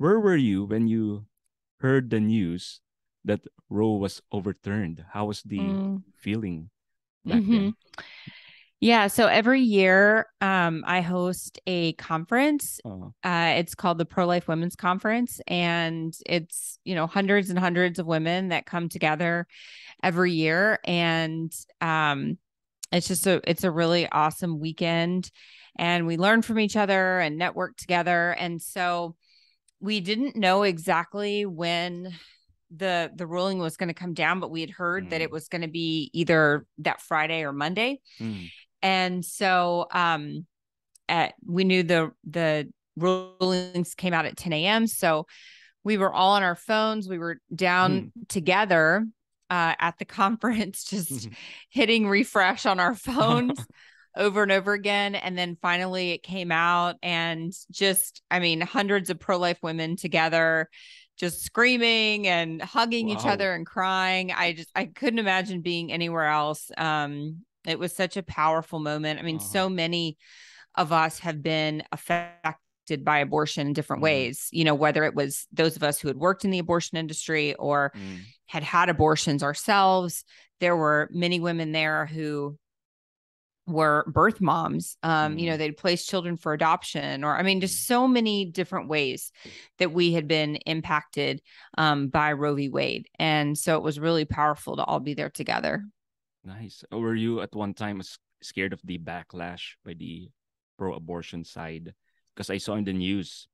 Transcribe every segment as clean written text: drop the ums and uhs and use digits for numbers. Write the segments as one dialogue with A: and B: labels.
A: where were you when you heard the news that Roe was overturned? How was the
B: Mm.
A: feeling back
B: Hmm.
A: then?
B: Yeah. So every year, I host a conference.
A: Oh.
B: It's called the Pro-Life Women's Conference, and it's, hundreds and hundreds of women that come together every year. And it's a really awesome weekend, and we learn from each other and network together. And so we didn't know exactly when the ruling was going to come down, but we had heard that it
A: Mm.
B: was going to be either that Friday or Monday.
A: Mm.
B: And so we knew the rulings came out at 10 a.m. So we were all on our phones. We were down
A: Mm.
B: together at the conference, just hitting refresh on our phones over and over again. And then finally it came out, and just, I mean, hundreds of pro-life women together, just screaming and hugging each
A: Wow.
B: other and crying. I couldn't imagine being anywhere else. It was such a powerful moment. I mean,
A: Uh-huh.
B: so many of us have been affected by abortion in different
A: Mm.
B: ways, whether it was those of us who had worked in the abortion industry or
A: Mm.
B: had abortions ourselves. There were many women there who were birth moms.
A: Mm.
B: They'd place children for adoption, or, I mean, just so many different ways that we had been impacted by Roe v. Wade. And so it was really powerful to all be there together.
A: Nice. Were you at one time scared of the backlash by the pro-abortion side? Because I saw in the news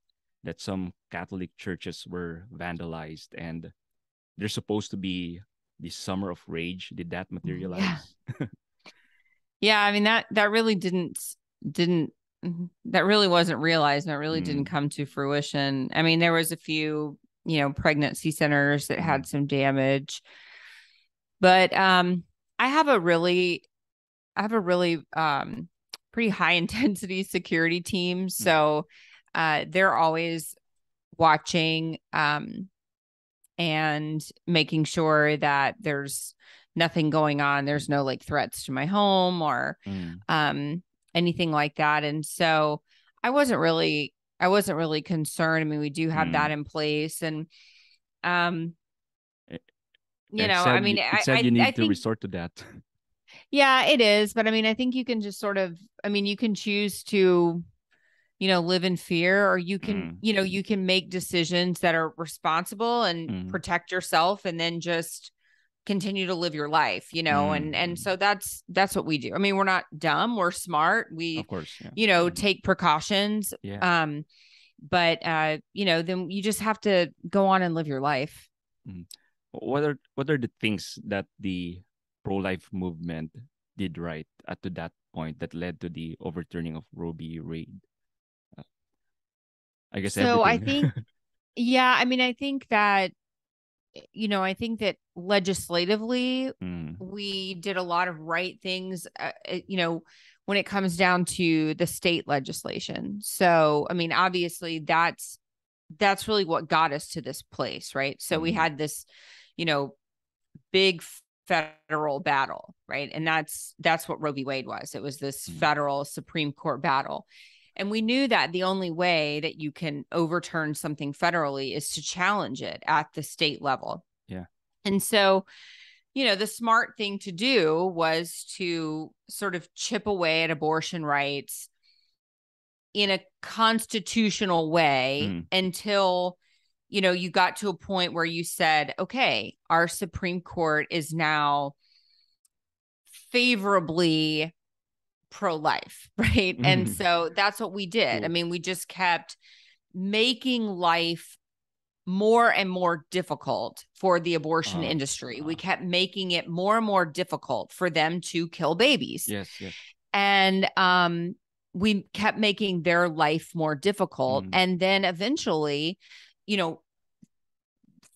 A: that some Catholic churches were vandalized and there's supposed to be the summer of rage. Did that
B: Yeah.
A: materialize?
B: Yeah. I mean, that really didn't, that really wasn't realized, and it really didn't
A: Mm.
B: come to fruition. I mean, there was a few, pregnancy centers that
A: Mm.
B: had some damage, but I have a really pretty high intensity security team.
A: Mm.
B: So they're always watching and making sure that there's nothing going on. There's no like threats to my home or
A: Mm.
B: um, anything like that. And so I wasn't really I wasn't really concerned. I mean, we do have that
A: Mm.
B: in place, and um,
A: It, it said
B: I mean,
A: it said you
B: I
A: need to
B: think,
A: resort to that.
B: yeah, it is. But I mean, I think you can just sort of, I mean, you can choose to, live in fear, or
A: Mm.
B: you can make decisions that are responsible and
A: Mm.
B: protect yourself, and then just continue to live your life,
A: Mm.
B: and
A: Mm.
B: so that's what we do. I mean, we're not dumb, we're smart.
A: Of
B: We,
A: course, yeah. Mm.
B: take precautions.
A: Yeah.
B: But then you just have to go on and live your life.
A: Mm. What are the things that the pro-life movement did right at to that point that led to the overturning of Roe v. Wade? Uh, I guess
B: So I
A: everything.
B: think, yeah, I mean, I think that legislatively,
A: Mm.
B: we did a lot of right things, when it comes down to the state legislation. So, I mean, obviously that's really what got us to this place, right? So we
A: Mm.
B: had this, you know, big federal battle, right? And that's what Roe v. Wade was. It was this
A: Mm.
B: federal Supreme Court battle. And we knew that the only way that you can overturn something federally is to challenge it at the state level.
A: Yeah.
B: And so, the smart thing to do was to sort of chip away at abortion rights in a constitutional way
A: Mm.
B: until, you got to a point where you said, okay, our Supreme Court is now favorably pro-life, right? And
A: Mm.
B: so that's what we did. I
A: Cool.
B: mean, we just kept making life more and more difficult for the abortion
A: Uh,
B: industry. We
A: uh,
B: kept making it more and more difficult for them to kill babies.
A: yes, yes.
B: And we kept making their life more difficult.
A: Mm.
B: And then eventually, you know,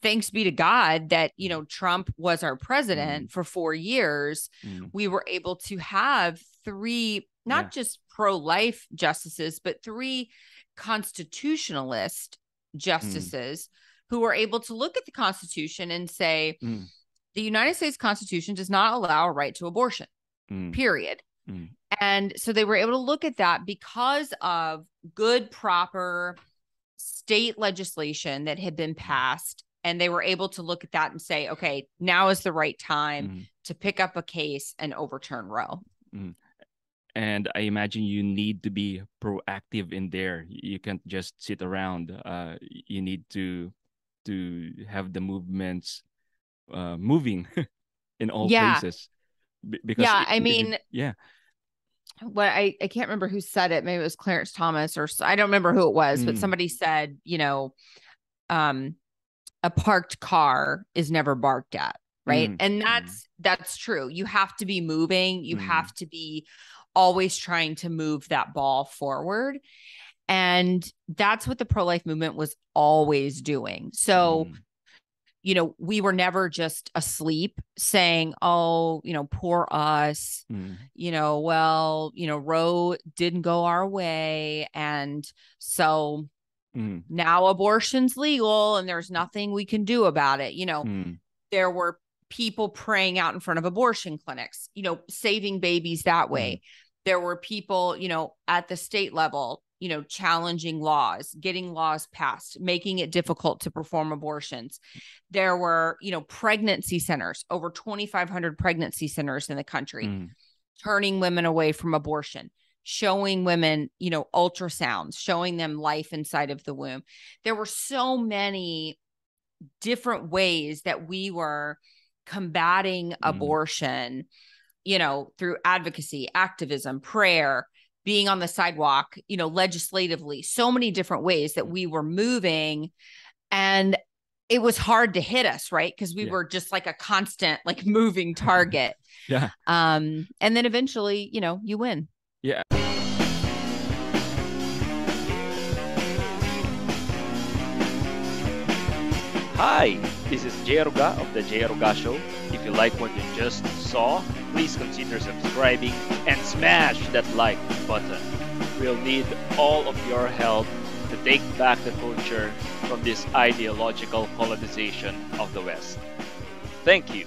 B: thanks be to God that,
A: Mm.
B: Trump was our
A: Mm.
B: president for 4 years.
A: Mm.
B: We were able to have three,
A: Yeah.
B: not just pro life justices, but three constitutionalist
A: Mm.
B: justices who were able to look at the Constitution and say,
A: Mm.
B: the United States Constitution does not allow a right to abortion,
A: Mm.
B: period.
A: Mm.
B: And so they were able to look at that because of good, proper state legislation that had been passed, and they were able to look at that and say, okay, now is the right time to pick up a case and overturn Roe.
A: And I imagine you need to be proactive in there. You can't just sit around. You need to have the movements moving in all places. Because
B: I mean, what I can't remember who said it. Maybe it was Clarence Thomas, or I don't remember who it was, but somebody said, a parked car is never barked at, right? And that's true. You have to be moving. You have to be always trying to move that ball forward. And that's what the pro-life movement was always doing. So, we were never just asleep saying, oh, poor us, Roe didn't go our way. And so now abortion's legal and there's nothing we can do about it. There were people praying out in front of abortion clinics, saving babies that way. There were people, at the state level, challenging laws, getting laws passed, making it difficult to perform abortions. There were, pregnancy centers, over 2,500 pregnancy centers in the country, turning women away from abortion, showing women, ultrasounds, showing them life inside of the womb. There were so many different ways that we were combating abortion, through advocacy, activism, prayer, being on the sidewalk, legislatively, so many different ways that we were moving. And it was hard to hit us, right? Because we were just like a constant, like moving target. And then eventually, you win.
A: Yeah.
C: Hi, this is Jay Aruga of the Jay Aruga Show. If you like what you just saw, please consider subscribing and smash that like button. We'll need all of your help to take back the culture from this ideological colonization of the West. Thank you.